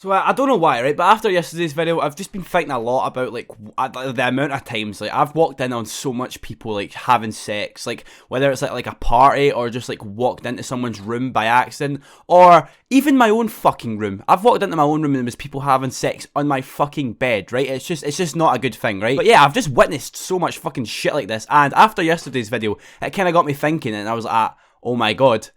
So I don't know why, right? But after yesterday's video, I've just been thinking a lot about like the amount of times like I've walked in on so much people like having sex, like whether it's like a party or just like walked into someone's room by accident, or even my own fucking room. I've walked into my own room and there was people having sex on my fucking bed, right? It's just not a good thing, right? But yeah, I've just witnessed so much fucking shit like this, and after yesterday's video, it kind of got me thinking, and I was like, oh my god.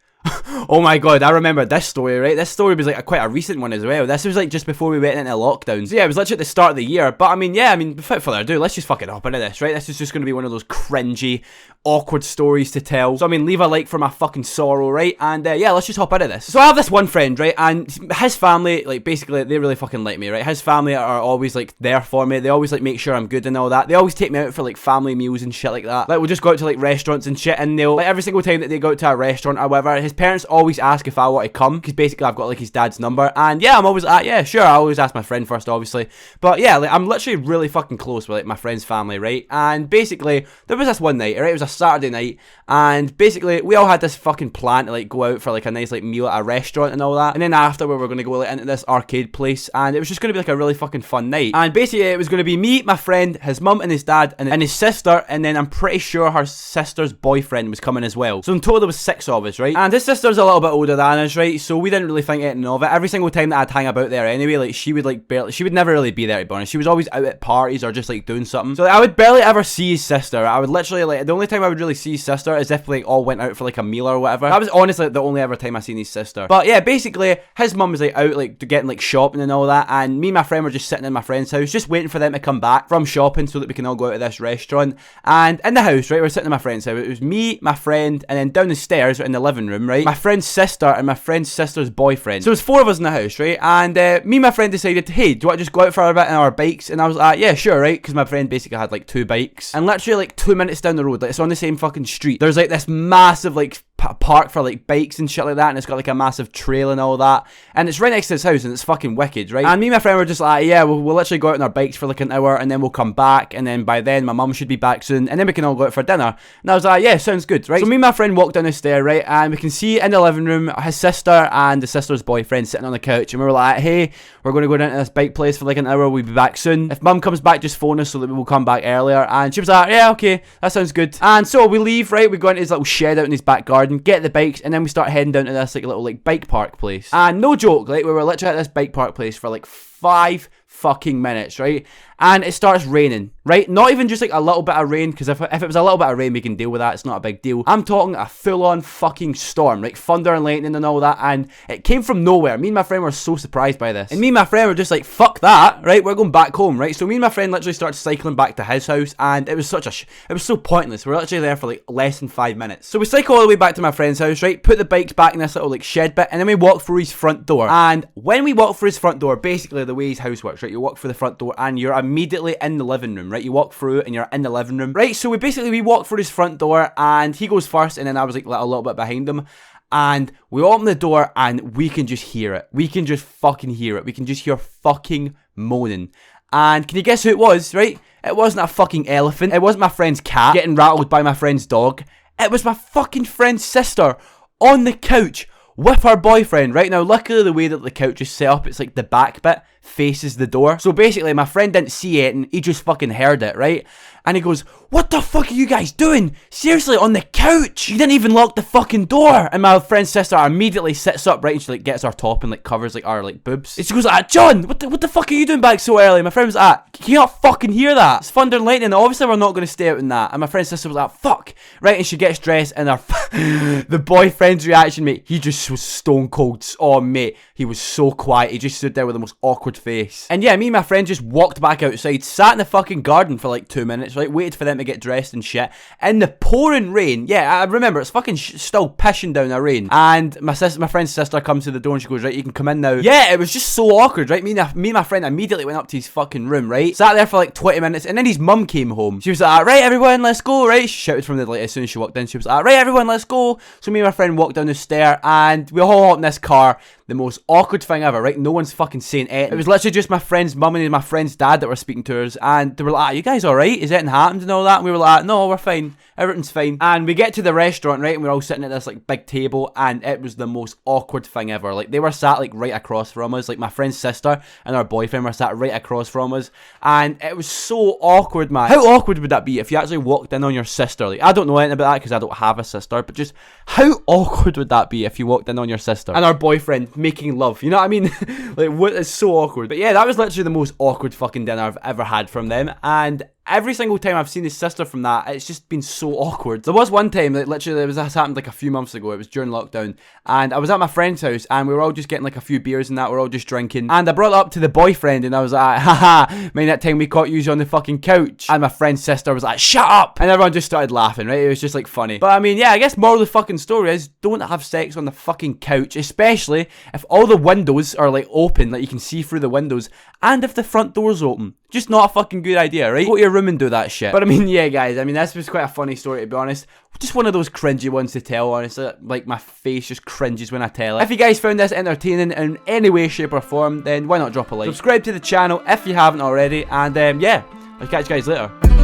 Oh my god, I remember this story, right? This story was like quite a recent one as well. This was like just before we went into lockdown. So yeah, it was literally at the start of the year. But I mean, without further ado, let's just fucking hop into this, right? This is just going to be one of those cringy, awkward stories to tell. So I mean, leave a like for my fucking sorrow, right? And yeah, let's just hop into this. So I have this one friend, right? And his family, like basically, they really fucking like me, right? His family are always like there for me. They always like make sure I'm good and all that. They always take me out for like family meals and shit like that. Like we'll just go out to like restaurants and shit, and they'll like every single time that they go out to a restaurant or whatever, his parents always ask if I want to come, because basically I've got like his dad's number, and yeah, I'm always yeah, sure, I always ask my friend first, obviously, but yeah, like I'm literally really fucking close with like my friend's family, right? And basically there was this one night, right? It was a Saturday night, and basically we all had this fucking plan to like go out for like a nice like meal at a restaurant and all that, and then after we were going to go like into this arcade place, and it was just going to be like a really fucking fun night. And basically it was going to be me, my friend, his mum and his dad, and his sister, and then I'm pretty sure her sister's boyfriend was coming as well. So in total there was 6 of us, right? And his sister's a little bit older than us, right? So we didn't really think anything of it. Every single time that I'd hang about there anyway, like she would like barely, she would never really be there, to be honest. She was always out at parties or just like doing something. So like, I would barely ever see his sister. I would literally like, the only time I would really see his sister is if like all went out for like a meal or whatever. That was honestly the only ever time I seen his sister. But yeah, basically his mum was like out like getting like shopping and all that, and me and my friend were just sitting in my friend's house, just waiting for them to come back from shopping so that we can all go out to this restaurant. And in the house, right, we're sitting in my friend's house. It was me, my friend, and then down the stairs in the living room, right, my friend's sister and my friend's sister's boyfriend. So there's 4 of us in the house, right? And me and my friend decided, hey, do you want to just go out for a bit on our bikes? And I was like, yeah, sure, right? Because my friend basically had like 2 bikes, and literally like 2 minutes down the road, like it's on the same fucking street, there's like this massive like park for like bikes and shit like that, and it's got like a massive trail and all that, and it's right next to his house, and it's fucking wicked, right? And me and my friend were just like, yeah, we'll literally go out on our bikes for like an hour, and then we'll come back, and then by then my mum should be back soon, and then we can all go out for dinner. And I was like, yeah, sounds good, right? So me and my friend walked down the stair, right, and we can see in the living room his sister and the sister's boyfriend sitting on the couch, and we were like, hey, we're going to go down to this bike place for like an hour, we'll be back soon. If mum comes back, just phone us so that we will come back earlier. And she was like, yeah, okay, that sounds good. And so we leave, right? We go into his little shed out in his back garden, get the bikes, and then we start heading down to this like little like bike park place. And no joke, like we were literally at this bike park place for like 5 fucking minutes, right? And it starts raining, right? Not even just like a little bit of rain, because if it was a little bit of rain, we can deal with that. It's not a big deal. I'm talking a full-on fucking storm, like thunder and lightning and all that, and it came from nowhere. Me and my friend were so surprised by this. And me and my friend were just like, fuck that, right? We're going back home, right? So me and my friend literally started cycling back to his house, and it was it was so pointless. We were literally there for like less than 5 minutes. So we cycle all the way back to my friend's house, right? Put the bikes back in this little like shed bit, and then we walk through his front door. And when we walk through his front door, basically the way his house works, right? You walk through the front door, and you're immediately in the living room, right? You walk through and you're in the living room, right? So we walk through his front door, and he goes first, and then I was like a little bit behind him, and we open the door, and we can just hear it. We can just fucking hear it. We can just hear fucking moaning. And can you guess who it was, right? It wasn't a fucking elephant. It wasn't my friend's cat getting rattled by my friend's dog. It was my fucking friend's sister on the couch with her boyfriend. Right now, luckily the way that the couch is set up, it's like the back bit faces the door. So basically my friend didn't see it, and he just fucking heard it, right? And he goes, what the fuck are you guys doing? Seriously, on the couch? You didn't even lock the fucking door. And my friend's sister immediately sits up, right? And she like gets her top and like covers like our like boobs. And she goes like, John, what the fuck are you doing back so early? My friend was like, can you not fucking hear that? It's thunder and lightning. Obviously we're not going to stay out in that. And my friend's sister was like, fuck, right? And she gets dressed, and the boyfriend's reaction, mate, he just was stone cold. Oh mate, he was so quiet. He just stood there with the most awkward face. And yeah, me and my friend just walked back outside, sat in the fucking garden for like 2 minutes, right? Waited for them to get dressed and shit. In the pouring rain. Yeah, I remember, it's fucking still pissing down the rain. And my friend's sister comes to the door, and she goes, right, you can come in now. Yeah, it was just so awkward, right? Me and my friend immediately went up to his fucking room, right? Sat there for like 20 minutes, and then his mum came home. She was like, right, everyone, let's go, right? She shouted from the, like, as soon as she walked in, she was like, right, everyone, let's go. So me and my friend walked down the stair, and we all hopped in this car. The most awkward thing ever, right? No one's fucking saying it. It was literally just my friend's mum and my friend's dad that were speaking to us, and they were like, you guys alright? Is anything anything happened and all that? And we were like, no, we're fine. Everything's fine. And we get to the restaurant, right? And we're all sitting at this like big table, and it was the most awkward thing ever. Like, they were sat like right across from us. Like, my friend's sister and her boyfriend were sat right across from us, and it was so awkward, man. How awkward would that be if you actually walked in on your sister? Like, I don't know anything about that because I don't have a sister, but just how awkward would that be if you walked in on your sister and her boyfriend making love? You know what I mean? Like, what is so awkward? But yeah, that was literally the most awkward fucking dinner I've ever had from them, and every single time I've seen his sister from that, it's just been so awkward. There was one time that literally this happened like a few months ago. It was during lockdown, and I was at my friend's house, and we were all just getting like a few beers and that. We were all just drinking, and I brought it up to the boyfriend, and I was like, haha, man, that time we caught you on the fucking couch. And my friend's sister was like, shut up, and everyone just started laughing, right? It was just like funny. But I mean, yeah, I guess moral of the fucking story is don't have sex on the fucking couch, especially if all the windows are like open, like you can see through the windows, and if the front door's open. Just not a fucking good idea, right? Go to your room and do that shit. But I mean, yeah, guys, I mean, this was quite a funny story, to be honest. Just one of those cringy ones to tell, honestly. Like, my face just cringes when I tell it. If you guys found this entertaining in any way, shape, or form, then why not drop a like? Subscribe to the channel if you haven't already, and yeah, I'll catch you guys later.